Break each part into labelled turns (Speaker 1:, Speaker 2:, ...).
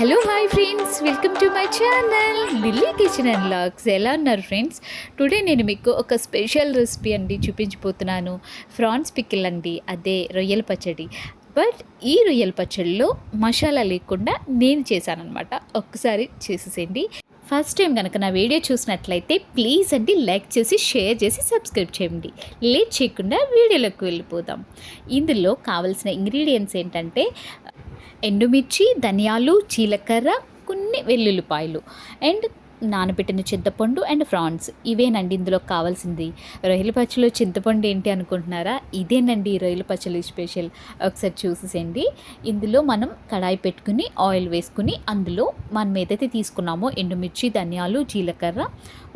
Speaker 1: Hello hi friends, welcome to my channel Delhi kitchen and vlogs. ఎలా ఉన్నారు friends? Today నేను మీకు ఒక స్పెషల్ రెసిపీ అండి చూపించబోతున్నాను. ఫ్రాన్స్ పికిల్ అండి, అదే రొయ్యల పచ్చడి. బట్ ఈ రొయ్యల పచ్చడిలో మసాలా లేకుండా నేను చేశానన్నమాట. ఒక్కసారి చేసేసేయండి. ఫస్ట్ టైం కనుక నా వీడియో చూసినట్లయితే ప్లీజ్ అండి లైక్ చేసి, షేర్ చేసి, సబ్స్క్రైబ్ చేయండి. లేట్ చేయకుండా వీడియోలోకి వెళ్ళిపోదాం. ఇందులో కావాల్సిన ఇంగ్రీడియంట్స్ ఏంటంటే ఎండుమిర్చి, ధనియాలు, జీలకర్ర, కొన్ని వెల్లుల్లిపాయలు అండ్ నానబెట్టిన చింతపండు అండ్ ఫ్రాన్స్. ఇవేనండి ఇందులో కావాల్సింది. రొయ్యల పచ్చడిలో చింతపండు ఏంటి అనుకుంటున్నారా? ఇదేనండి రొయ్యల పచ్చడి స్పెషల్. ఒకసారి చూసేసేయండి. ఇందులో మనం కడాయి పెట్టుకుని ఆయిల్ వేసుకుని అందులో మనం ఏదైతే తీసుకున్నామో ఎండుమిర్చి, ధనియాలు, జీలకర్ర,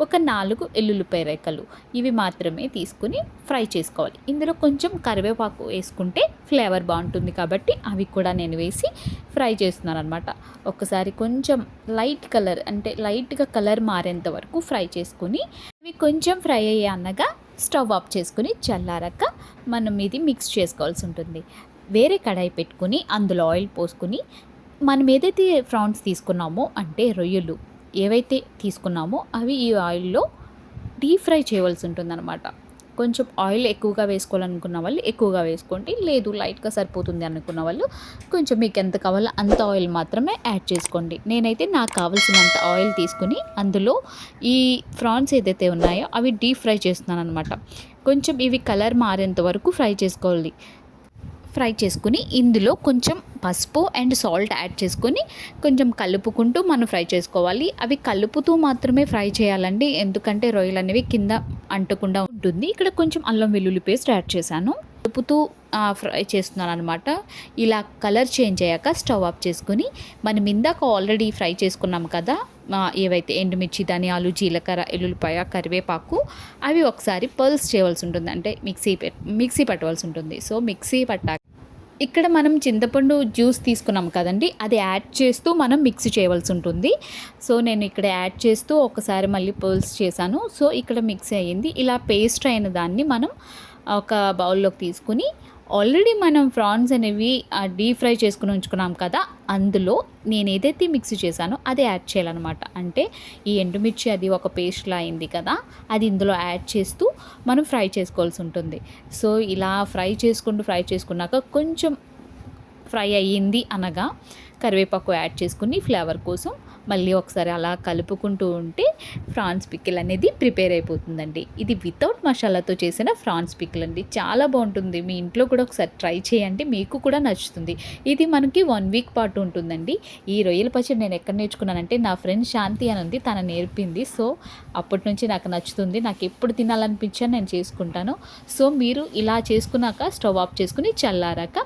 Speaker 1: ఒక 4 ఎల్లుల్లిపాయ రేఖలు, ఇవి మాత్రమే తీసుకుని ఫ్రై చేసుకోవాలి. ఇందులో కొంచెం కరివేపాకు వేసుకుంటే ఫ్లేవర్ బాగుంటుంది కాబట్టి అవి కూడా నేను వేసి ఫ్రై చేస్తున్నాను అనమాట. ఒకసారి కొంచెం లైట్ కలర్ అంటే లైట్గా కలర్ మారేంత వరకు ఫ్రై చేసుకుని ఇవి కొంచెం ఫ్రై అయ్యే అన్నగా స్టవ్ ఆఫ్ చేసుకుని చల్లారాక మనం ఇది మిక్స్ చేసుకోవాల్సి ఉంటుంది. వేరే కడాయి పెట్టుకుని అందులో ఆయిల్ పోసుకుని మనం ఏదైతే ఫ్రాన్స్ తీసుకున్నామో అంటే రొయ్యలు ఏవైతే తీసుకున్నామో అవి ఈ ఆయిల్లో డీప్ ఫ్రై చేయవలసి ఉంటుందన్నమాట. కొంచెం ఆయిల్ ఎక్కువగా వేసుకోవాలనుకున్న వాళ్ళు ఎక్కువగా వేసుకోండి, లేదు లైట్గా సరిపోతుంది అనుకున్న వాళ్ళు కొంచెం మీకు ఎంత కావాలో అంత ఆయిల్ మాత్రమే యాడ్ చేసుకోండి. నేనైతే నాకు కావాల్సినంత ఆయిల్ తీసుకుని అందులో ఈ ఫ్రాన్స్ ఏదైతే ఉన్నాయో అవి డీప్ ఫ్రై చేస్తున్నాను అనమాట. కొంచెం ఇవి కలర్ మారేంత వరకు ఫ్రై చేసుకుని ఇందులో కొంచెం పసుపు అండ్ సాల్ట్ యాడ్ చేసుకొని కొంచెం కలుపుకుంటూ మనం ఫ్రై చేసుకోవాలి. అవి కలుపుతూ మాత్రమే ఫ్రై చేయాలండి, ఎందుకంటే రొయ్యలు అనేవి కింద అంటకుండా ఉంటుంది. ఇక్కడ కొంచెం అల్లం వెల్లుల్లి పేస్ట్ యాడ్ చేశాను. కలుపుతూ ఫ్రై చేస్తున్నాను అనమాట. ఇలా కలర్ చేంజ్ అయ్యాక స్టవ్ ఆఫ్ చేసుకొని మనం ఇందాక ఆల్రెడీ ఫ్రై చేసుకున్నాం కదా ఏవైతే ఎండుమిర్చి, ధనియాలు, జీలకర్ర, ఎల్లుల్లిపాయ, కరివేపాకు, అవి ఒకసారి పల్స్ చేయవలసి ఉంటుంది, అంటే మిక్సీ పట్టవలసి ఉంటుంది. సో మిక్సీ పట్టాక ఇక్కడ మనం చింతపండు జ్యూస్ తీసుకున్నాం కదండి, అది యాడ్ చేస్తూ మనం మిక్సీ చేయవలసి ఉంటుంది. సో నేను ఇక్కడ యాడ్ చేస్తూ ఒకసారి మళ్ళీ పల్స్ చేశాను. సో ఇక్కడ మిక్సీ అయ్యింది. ఇలా పేస్ట్ అయిన దాన్ని మనం ఒక బౌల్లోకి తీసుకుని ఆల్రెడీ మనం ఫ్రాన్స్ అనేవి డీప్ ఫ్రై చేసుకుని ఉంచుకున్నాం కదా, అందులో నేను ఏదైతే మిక్సీ చేశానో అది యాడ్ చేయాలన్నమాట. అంటే ఈ ఎండుమిర్చి అది ఒక పేస్ట్లా అయింది కదా, అది ఇందులో యాడ్ చేస్తూ మనం ఫ్రై చేసుకోవాల్సి ఉంటుంది. సో ఇలా ఫ్రై చేసుకున్నాక కొంచెం ఫ్రై అయ్యింది అనగా కరివేపాకు యాడ్ చేసుకుని ఫ్లేవర్ కోసం మళ్ళీ ఒకసారి అలా కలుపుకుంటూ ఉంటే ఫ్రాన్స్ పికిల్ అనేది ప్రిపేర్ అయిపోతుందండి. ఇది వితౌట్ మసాలాతో చేసిన ఫ్రాన్స్ పికిల్ అండి, చాలా బాగుంటుంది. మీ ఇంట్లో కూడా ఒకసారి ట్రై చేయండి, మీకు కూడా నచ్చుతుంది. ఇది మనకి 1 వీక్ పాటు ఉంటుందండి. ఈ రొయ్యల పచ్చడి నేను ఎక్కడ నేర్చుకున్నానంటే నా ఫ్రెండ్ శాంతి అని ఉంది, తన నేర్పింది. సో అప్పటి నుంచి నాకు నచ్చుతుంది. నాకు ఎప్పుడు తినాలనిపించా నేను చేసుకుంటాను. సో మీరు ఇలా చేసుకున్నాక స్టవ్ ఆఫ్ చేసుకుని చల్లారాక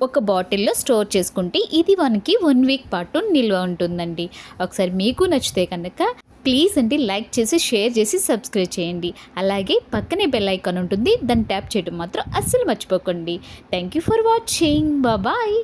Speaker 1: ఒక బాటిల్లో స్టోర్ చేసుకుంటే ఇది మనకి 1 వీక్ పాటు నిల్వ ఉంటుందండి. ఒకసారి మీకు నచ్చితే కనుక ప్లీజ్ అండి లైక్ చేసి, షేర్ చేసి, సబ్స్క్రైబ్ చేయండి. అలాగే పక్కనే బెల్ ఐకాన్ ఉంటుంది, దాన్ని ట్యాప్ చేయడం మాత్రం అస్సలు మర్చిపోకండి. Thank you for watching. Bye.